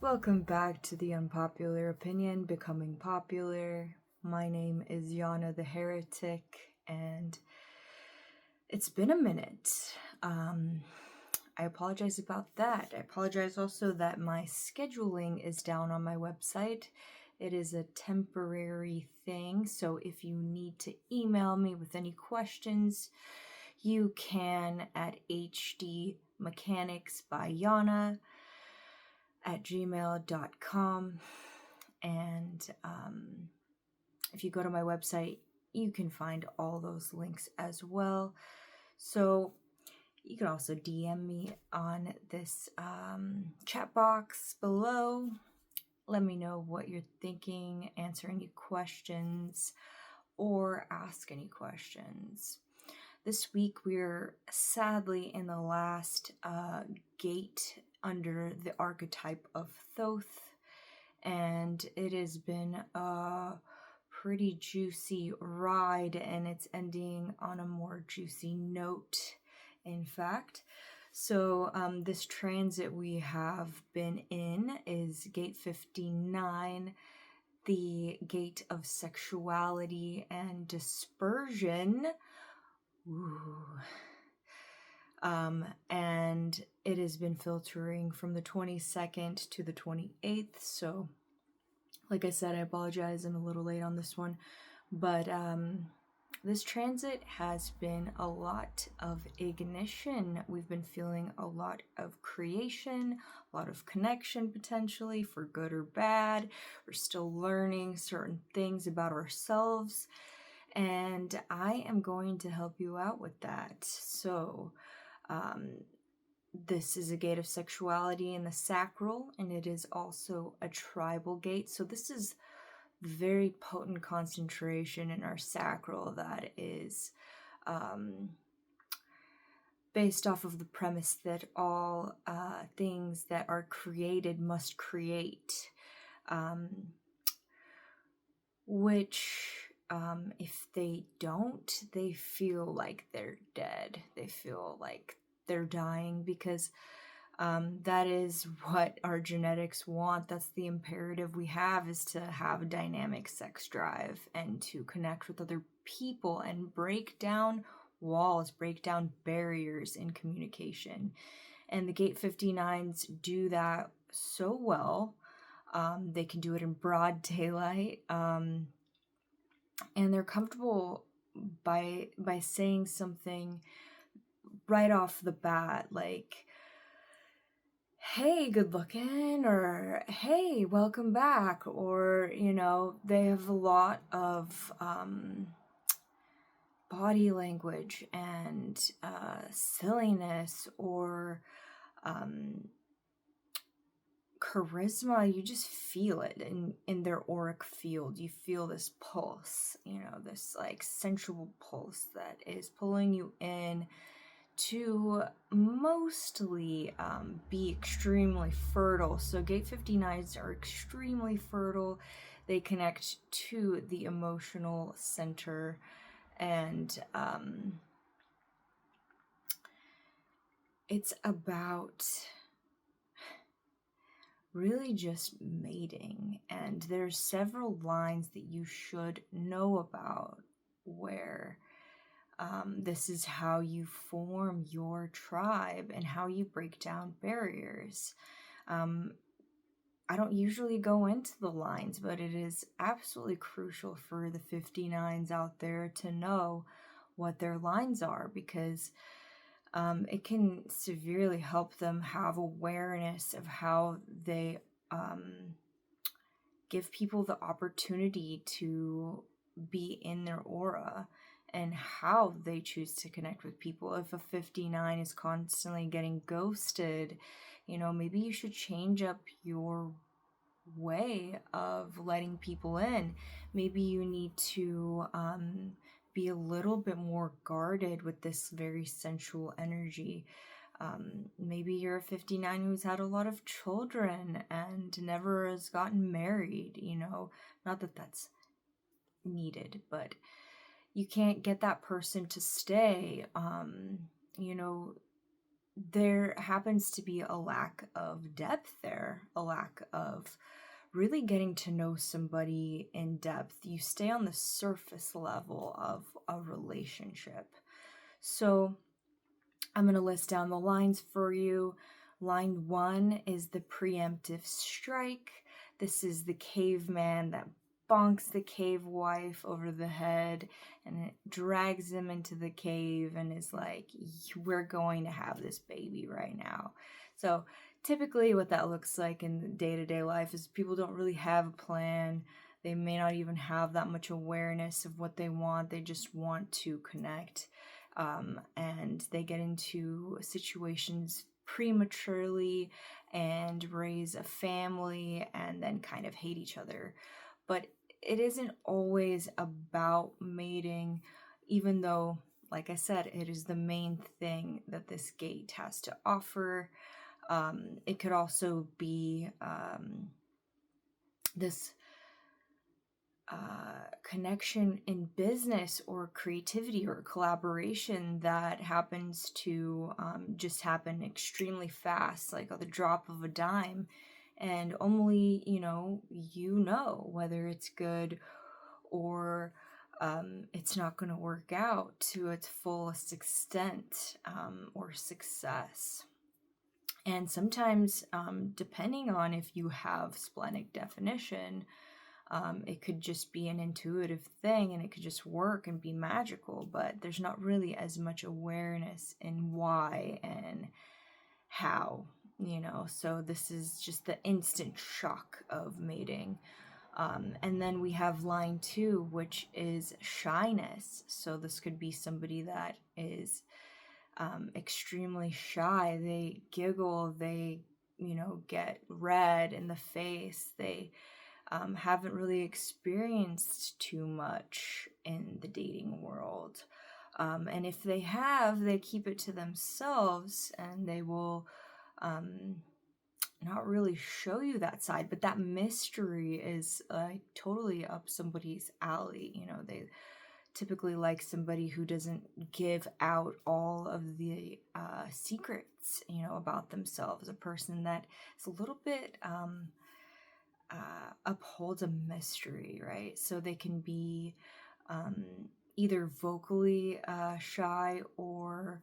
Welcome back to the Unpopular Opinion, Becoming Popular. My name is Yana the Heretic, and it's been a minute. I apologize about that. I apologize also that my scheduling is down on my website. It is a temporary thing, so if you need to email me with any questions, you can at hdmechanicsbyana@gmail.com. And if you go to my website, you can find all those links as well. So you can also DM me on this chat box below. Let me know what you're thinking, answer any questions, or ask any questions. This week we're sadly in the last gate under the archetype of Thoth, and it has been a pretty juicy ride, and it's ending on a more juicy note, in fact. So this transit we have been in is gate 59, the gate of sexuality and dispersion. Ooh. And it has been filtering from the 22nd to the 28th. So, like I said, I apologize, I'm a little late on this one. But this transit has been a lot of ignition. We've been feeling a lot of creation, a lot of connection potentially, for good or bad. We're still learning certain things about ourselves, and I am going to help you out with that. So, this is a gate of sexuality in the sacral, and it is also a tribal gate. So this is very potent concentration in our sacral that is based off of the premise that all things that are created must create, which if they don't, they feel like they're dead. They feel like they're dying, because that is what our genetics want. That's the imperative we have, is to have a dynamic sex drive and to connect with other people and break down walls, break down barriers in communication. And the gate 59s do that so well. They can do it in broad daylight, and they're comfortable by saying something right off the bat, like, hey, good looking, or hey, welcome back, or, they have a lot of body language and silliness, or charisma. You just feel it in their auric field. You feel this pulse, this like sensual pulse that is pulling you in to mostly be extremely fertile. So gate 59s are extremely fertile. They connect to the emotional center, and it's about really just mating. And there's several lines that you should know about where this is how you form your tribe and how you break down barriers. I don't usually go into the lines, but it is absolutely crucial for the 59s out there to know what their lines are, because it can severely help them have awareness of how they give people the opportunity to be in their aura, and how they choose to connect with people. If a 59 is constantly getting ghosted, maybe you should change up your way of letting people in. Maybe you need to be a little bit more guarded with this very sensual energy. Maybe you're a 59 who's had a lot of children and never has gotten married, not that that's needed, but you can't get that person to stay. there happens to be a lack of depth there, a lack of really getting to know somebody in depth. You stay on the surface level of a relationship. So I'm going to list down the lines for you. Line 1 is the preemptive strike. This is the caveman that bonks the cave wife over the head and it drags him into the cave and is like, we're going to have this baby right now. So typically what that looks like in day-to-day life is people don't really have a plan. They may not even have that much awareness of what they want. They just want to connect. And they get into situations prematurely and raise a family and then kind of hate each other. But it isn't always about mating, even though, like I said, it is the main thing that this gate has to offer. It could also be this connection in business or creativity or collaboration that happens to just happen extremely fast, like at the drop of a dime, and only you know whether it's good or it's not going to work out to its fullest extent or success. And sometimes, depending on if you have splenic definition, it could just be an intuitive thing and it could just work and be magical, but there's not really as much awareness in why and how, so this is just the instant shock of mating. And then we have line 2, which is shyness. So this could be somebody that is extremely shy. They giggle, they, get red in the face, they haven't really experienced too much in the dating world. And if they have, they keep it to themselves and they will not really show you that side. But that mystery is totally up somebody's alley. They typically like somebody who doesn't give out all of the secrets, about themselves. A person that is a little bit... upholds a mystery, right? So they can be either vocally shy or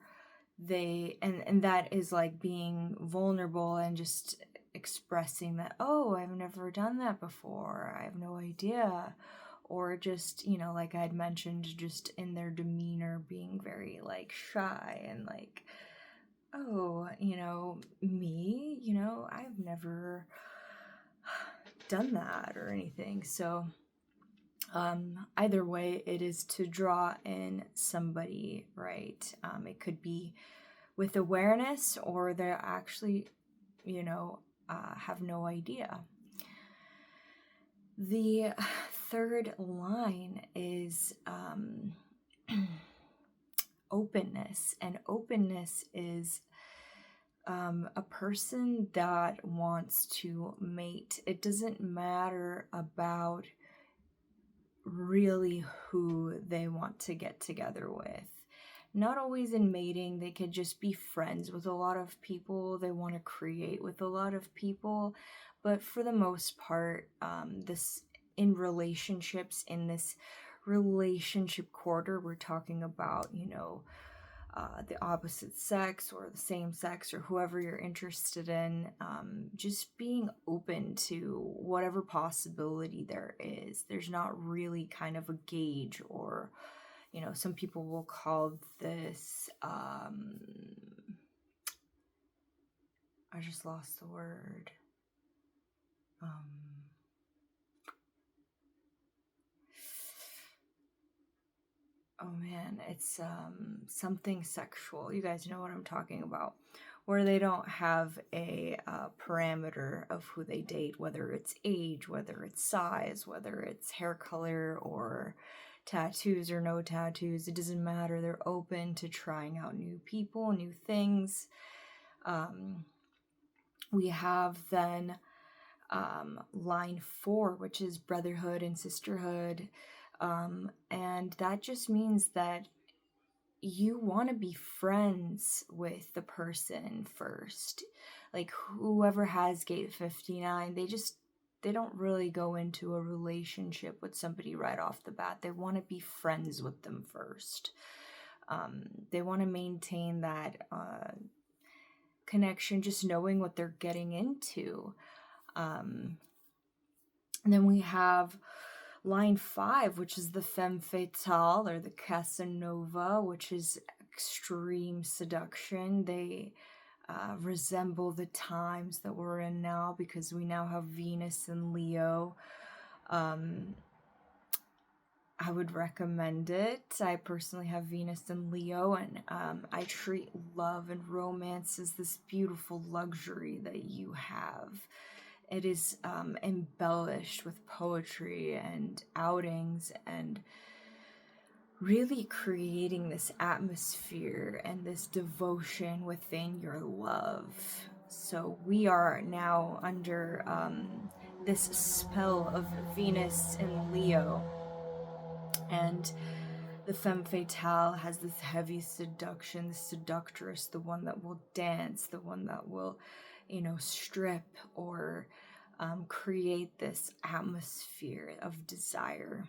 they and that is like being vulnerable and just expressing that, oh, I've never done that before, I have no idea, or just like I'd mentioned, just in their demeanor being very like shy and like, oh, me, I've never done that or anything. So either way, it is to draw in somebody, right? It could be with awareness or they're actually have no idea. The third line is openness, and openness is a person that wants to mate. It doesn't matter about really who they want to get together with. Not always in mating, they could just be friends with a lot of people. They want to create with a lot of people. But for the most part, this in relationships, in this relationship quarter, we're talking about, the opposite sex or the same sex or whoever you're interested in, just being open to whatever possibility there is. There's not really kind of a gauge, or some people will call this I just lost the word. Oh man, it's something sexual. You guys know what I'm talking about, where they don't have a parameter of who they date, whether it's age, whether it's size, whether it's hair color, or tattoos or no tattoos. It doesn't matter. They're open to trying out new people, new things. We have then line 4, which is brotherhood and sisterhood. And that just means that you want to be friends with the person first. Like whoever has gate 59, they don't really go into a relationship with somebody right off the bat. They want to be friends with them first. They want to maintain that connection, just knowing what they're getting into. And then we have line 5, which is the femme fatale, or the Casanova, which is extreme seduction. They resemble the times that we're in now, because we now have Venus and Leo. I would recommend it. I personally have Venus and Leo, and I treat love and romance as this beautiful luxury that you have. It is embellished with poetry and outings, and really creating this atmosphere and this devotion within your love. So we are now under this spell of Venus and Leo, and the femme fatale has this heavy seduction, the seductress, the one that will dance, the one that will, strip or create this atmosphere of desire.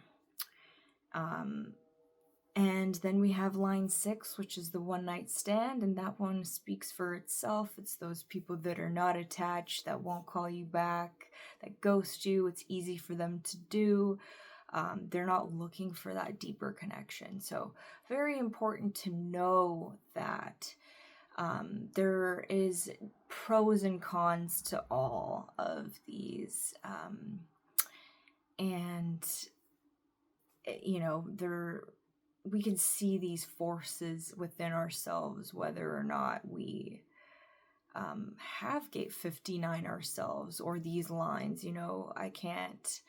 And then we have line 6, which is the one night stand, and that one speaks for itself. It's those people that are not attached, that won't call you back, that ghost you. It's easy for them to do. They're not looking for that deeper connection. So very important to know that there is pros and cons to all of these. And, we can see these forces within ourselves, whether or not we have gate 59 ourselves, or these lines. I can't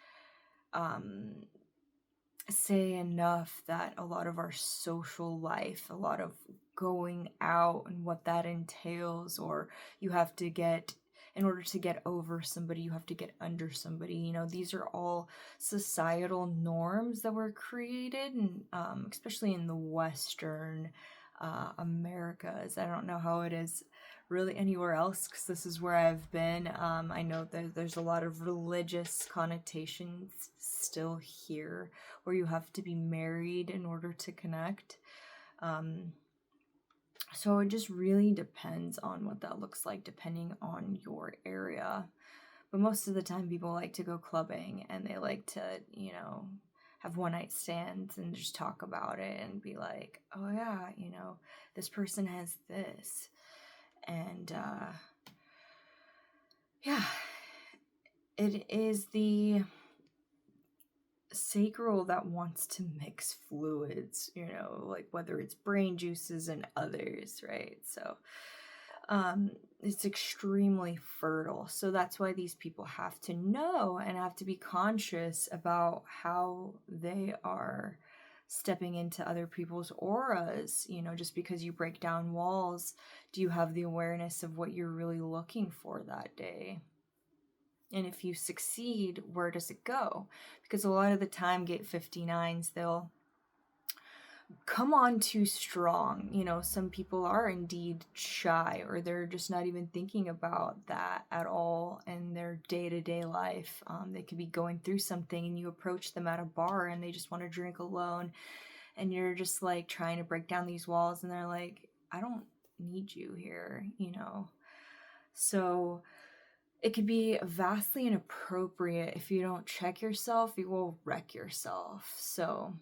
say enough that a lot of our social life, a lot of going out and what that entails, or you have to get, in order to get over somebody, you have to get under somebody. These are all societal norms that were created, and especially in the Western Americas. I don't know how it is really anywhere else, because this is where I've been. I know that there's a lot of religious connotations still here, where you have to be married in order to connect. So it just really depends on what that looks like, depending on your area. But most of the time, people like to go clubbing, and they like to, have one night stands and just talk about it and be like, oh yeah, this person has this. And yeah, it is the sacral that wants to mix fluids, like whether it's brain juices and others, right? So it's extremely fertile. So that's why these people have to know and have to be conscious about how they are stepping into other people's auras. Just because you break down walls, do you have the awareness of what you're really looking for that day? And if you succeed, where does it go? Because a lot of the time, gate 59s, they'll come on too strong. Some people are indeed shy, or they're just not even thinking about that at all in their day-to-day life. They could be going through something, and you approach them at a bar and they just want to drink alone, and you're just like trying to break down these walls, and they're like, I don't need you here, So it could be vastly inappropriate. If you don't check yourself, you will wreck yourself. So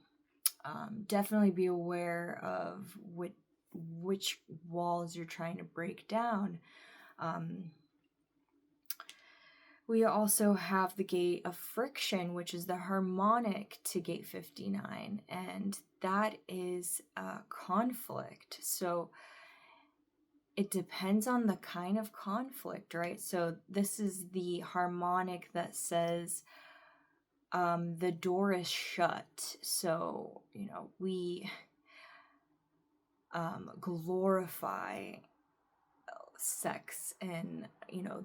definitely be aware of which walls you're trying to break down. We also have the gate of friction, which is the harmonic to gate 59, and that is conflict. So it depends on the kind of conflict, right? So this is the harmonic that says the door is shut. So, we glorify sex in,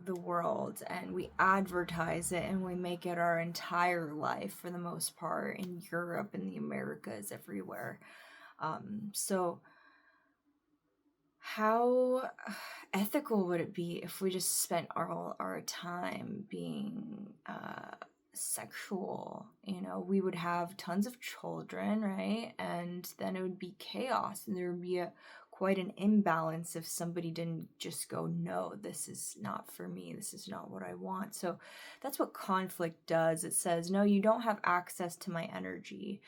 the world, and we advertise it, and we make it our entire life for the most part, in Europe, in the Americas, everywhere. So how ethical would it be if we just spent all our time being sexual? You know, we would have tons of children, right? And then it would be chaos, and there would be quite an imbalance if somebody didn't just go, no, this is not for me, this is not what I want. So that's what conflict does. It says, no, you don't have access to my energy.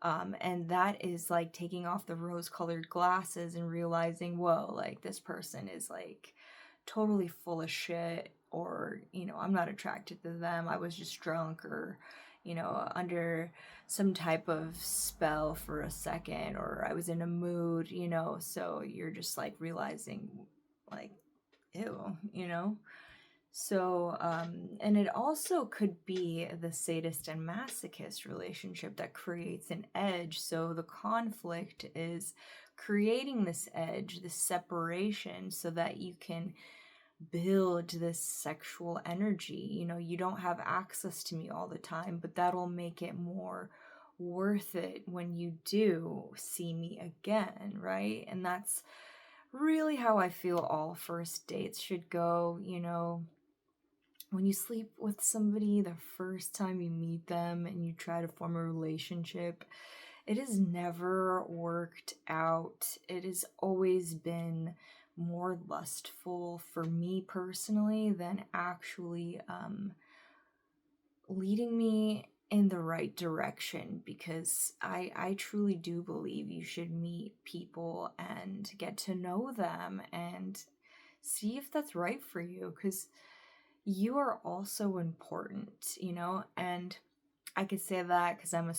And that is like taking off the rose-colored glasses and realizing, whoa, like this person is like totally full of shit, or, you know, I'm not attracted to them, I was just drunk, or, you know, under some type of spell for a second, or I was in a mood, you know. So you're just like realizing, like, ew, you know. So, and it also could be the sadist and masochist relationship that creates an edge. So the conflict is creating this edge, this separation, so that you can build this sexual energy. You know, you don't have access to me all the time, but that'll make it more worth it when you do see me again, right? And that's really how I feel all first dates should go. You know, when you sleep with somebody the first time you meet them and you try to form a relationship, it has never worked out. It has always been more lustful for me personally than actually leading me in the right direction, because I truly do believe you should meet people and get to know them and see if that's right for you, because you are also important, you know. And I could say that because I'm a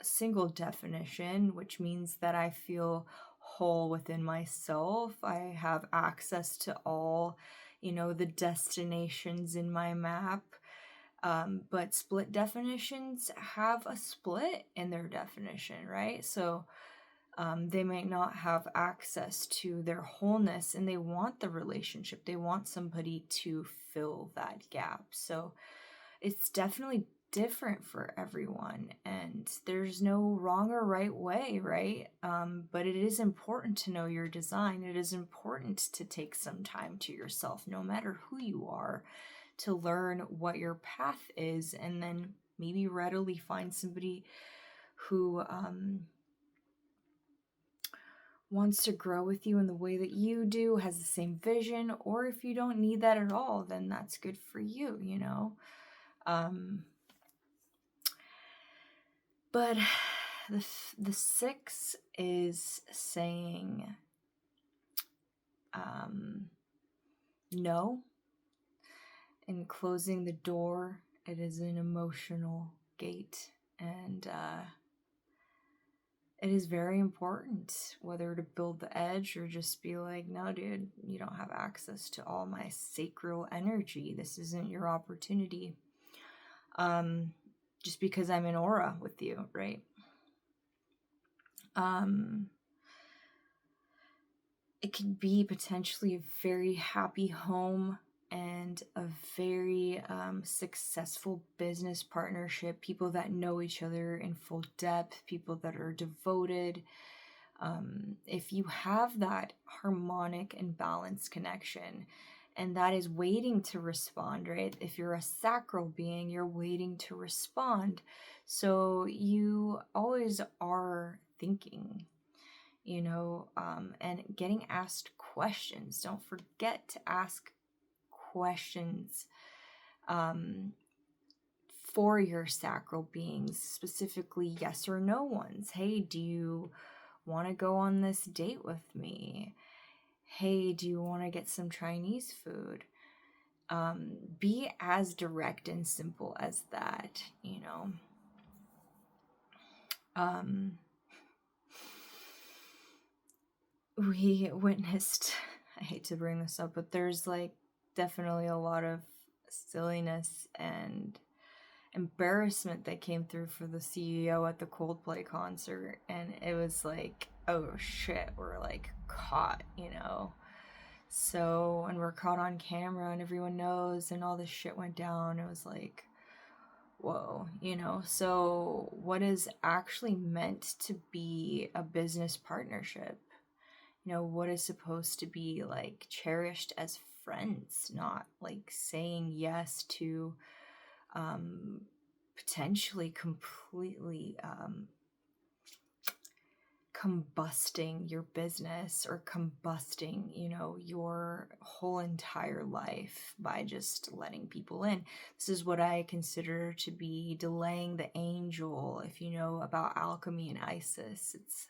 single definition, which means that I feel whole within myself. I have access to all, you know, the destinations in my map. But split definitions have a split in their definition, right? So they might not have access to their wholeness, and they want the relationship. They want somebody to fill that gap. So it's definitely different for everyone, and there's no wrong or right way, right? But it is important to know your design. It is important to take some time to yourself, no matter who you are, to learn what your path is, and then maybe readily find somebody who wants to grow with you in the way that you do, has the same vision. Or if you don't need that at all, then that's good for you, you know. But the 6 is saying no, and closing the door. It is an emotional gate, and it is very important whether to build the edge or just be like, no, dude, you don't have access to all my sacral energy. This isn't your opportunity. Just because I'm in aura with you, right? It could be potentially a very happy home and a very successful business partnership, people that know each other in full depth, people that are devoted. If you have that harmonic and balanced connection, and that is waiting to respond, right? If you're a sacral being, you're waiting to respond. So you always are thinking, you know, and getting asked questions. Don't forget to ask questions for your sacral beings, specifically yes or no ones. Hey, do you want to go on this date with me? Hey, do you want to get some Chinese food? Be as direct and simple as that, you know. We witnessed, I hate to bring this up, but there's like definitely a lot of silliness and embarrassment that came through for the CEO at the Coldplay concert, and it was like, oh shit, we're like caught, you know. So, and we're caught on camera and everyone knows, and all this shit went down. It was like, whoa, you know. So what is actually meant to be a business partnership, what is supposed to be like cherished as friends, not like saying yes to potentially completely combusting your business or combusting, your whole entire life by just letting people in. This is what I consider to be delaying the angel. If you know about alchemy and Isis, it's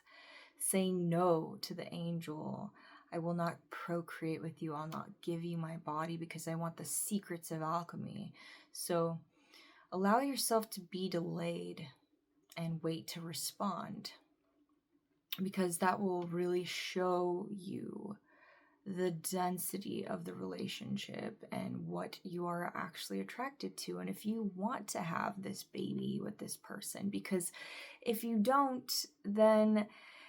saying no to the angel. I will not procreate with you. I'll not give you my body because I want the secrets of alchemy. So allow yourself to be delayed and wait to respond, because that will really show you the density of the relationship and what you are actually attracted to, and if you want to have this baby with this person. Because if you don't, then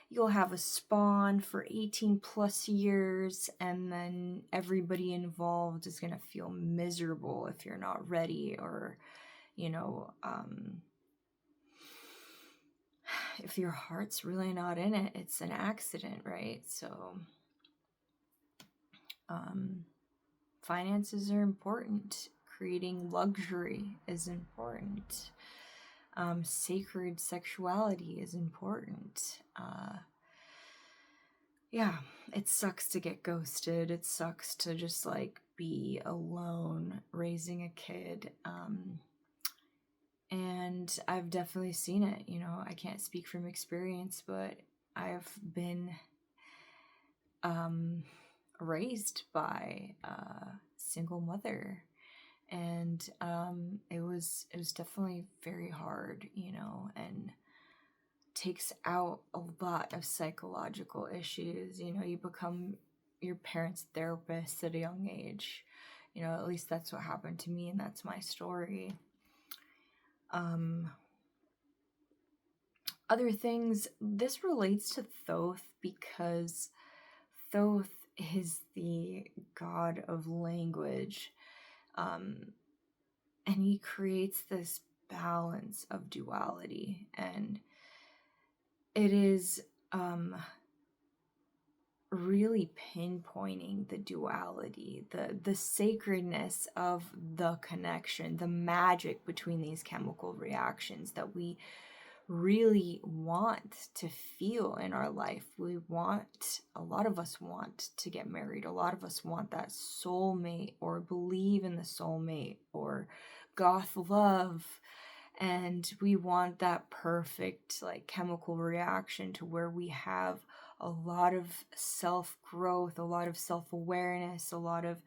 you'll have a spawn for 18 plus years, and then everybody involved is going to feel miserable if you're not ready, or if your heart's really not in it, it's an accident, right? So finances are important. Creating luxury is important. Sacred sexuality is important. Yeah, it sucks to get ghosted. It sucks to just like be alone raising a kid. And I've definitely seen it. I can't speak from experience, but I've been raised by a single mother, and it was definitely very hard, and takes out a lot of psychological issues. You become your parents' therapist at a young age. At least that's what happened to me, and that's my story. Other things, this relates to Thoth because Thoth is the god of language, and he creates this balance of duality, and it is really pinpointing the duality, the sacredness of the connection, the magic between these chemical reactions that we really want to feel in our life. A lot of us want to get married. A lot of us want that soulmate, or believe in the soulmate, or goth love. And we want that perfect like chemical reaction to where we have a lot of self-growth, a lot of self-awareness, a lot of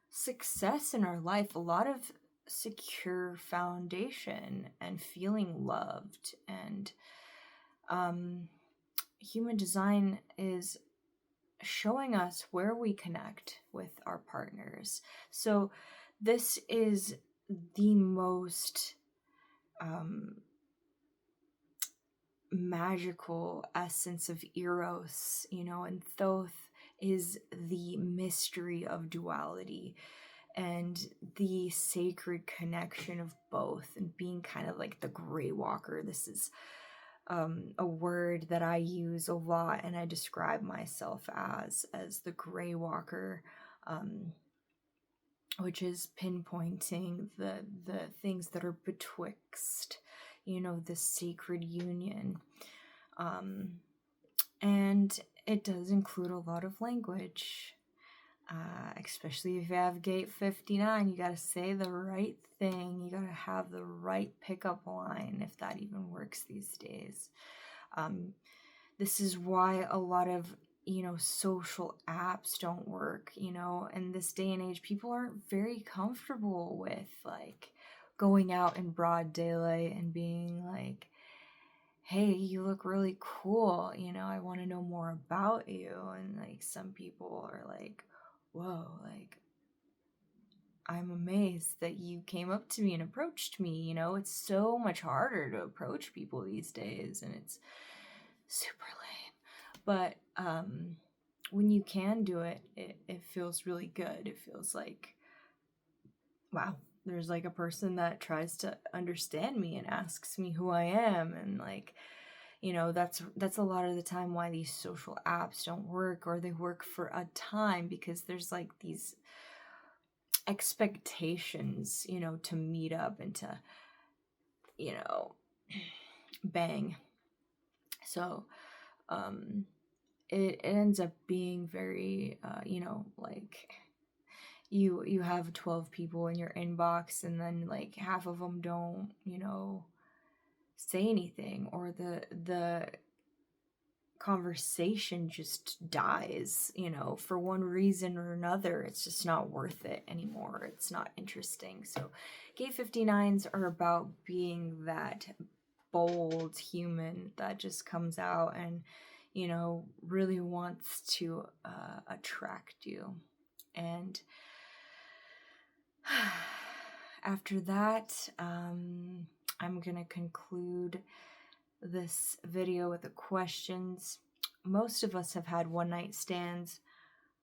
success in our life, a lot of secure foundation and feeling loved. And human design is showing us where we connect with our partners. So this is the most magical essence of Eros, and Thoth is the mystery of duality and the sacred connection of both, and being kind of like the gray walker. This is a word that I use a lot, and I describe myself as the gray walker, which is pinpointing the things that are betwixt, the sacred union. And it does include a lot of language, especially if you have gate 59. You got to say the right thing. You got to have the right pickup line, if that even works these days. This is why a lot of social apps don't work. In this day and age, people aren't very comfortable with like going out in broad daylight and being like, hey, you look really cool, I want to know more about you. And like some people are like, whoa, like I'm amazed that you came up to me and approached me. It's so much harder to approach people these days, and it's super lame. But when you can do it, it feels really good. It feels like, wow, there's like a person that tries to understand me and asks me who I am, and like, You know, that's a lot of the time why these social apps don't work, or they work for a time, because there's like these expectations, you know, to meet up and to, you know, bang. So it ends up being very you know, like you have 12 people in your inbox, and then like half of them don't, you know, say anything, or the conversation just dies, you know, for one reason or another. It's just not worth it anymore. It's not interesting. So gay 59s are about being that bold human that just comes out and, you know, really wants to attract you. And after that, I'm gonna conclude this video with the questions. Most of us have had one-night stands,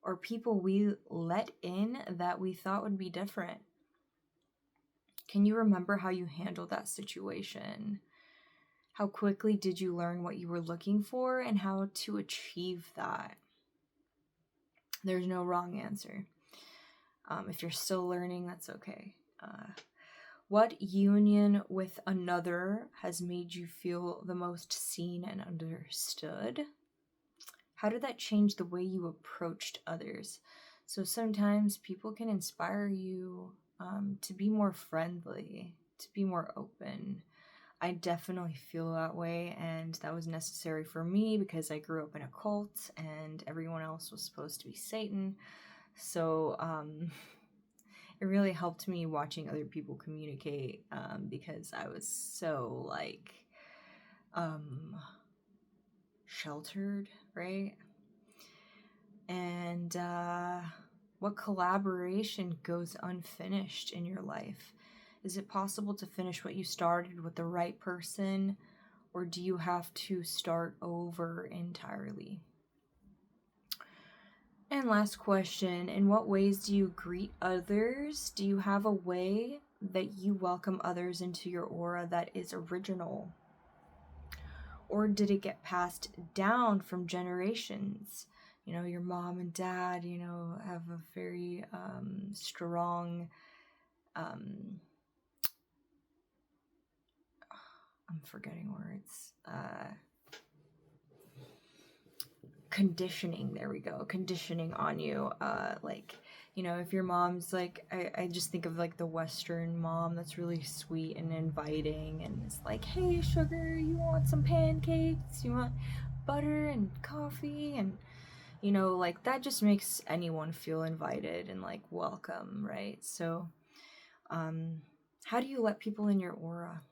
or people we let in that we thought would be different. Can you remember how you handled that situation? How quickly did you learn what you were looking for and how to achieve that? There's no wrong answer. If you're still learning, that's okay. What union with another has made you feel the most seen and understood? How did that change the way you approached others? So sometimes people can inspire you to be more friendly, to be more open. I definitely feel that way, and that was necessary for me because I grew up in a cult and everyone else was supposed to be Satan. So it really helped me watching other people communicate, because I was so like sheltered, right? And what collaboration goes unfinished in your life? Is it possible to finish what you started with the right person, or do you have to start over entirely? And last question, in what ways do you greet others? Do you have a way that you welcome others into your aura that is original? Or did it get passed down from generations? You know, your mom and dad, you know, have a very strong, I'm forgetting words, conditioning, there we go, conditioning on you, like, you know, if your mom's like, I just think of like the Western mom that's really sweet and inviting, and it's like, hey sugar, you want some pancakes, you want butter and coffee, and you know, like that just makes anyone feel invited and like welcome, right? So how do you let people in your aura?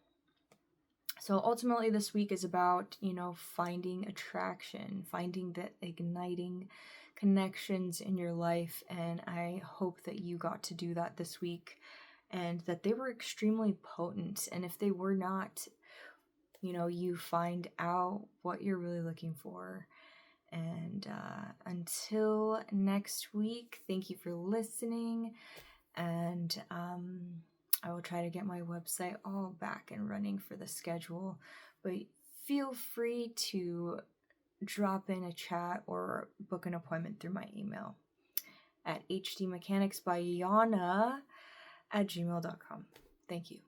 So ultimately this week is about, you know, finding attraction, finding the igniting connections in your life, and I hope that you got to do that this week and that they were extremely potent. And if they were not, you know, you find out what you're really looking for. And until next week, thank you for listening, and I will try to get my website all back and running for the schedule, but feel free to drop in a chat or book an appointment through my email at hdmechanicsbyana@gmail.com. Thank you.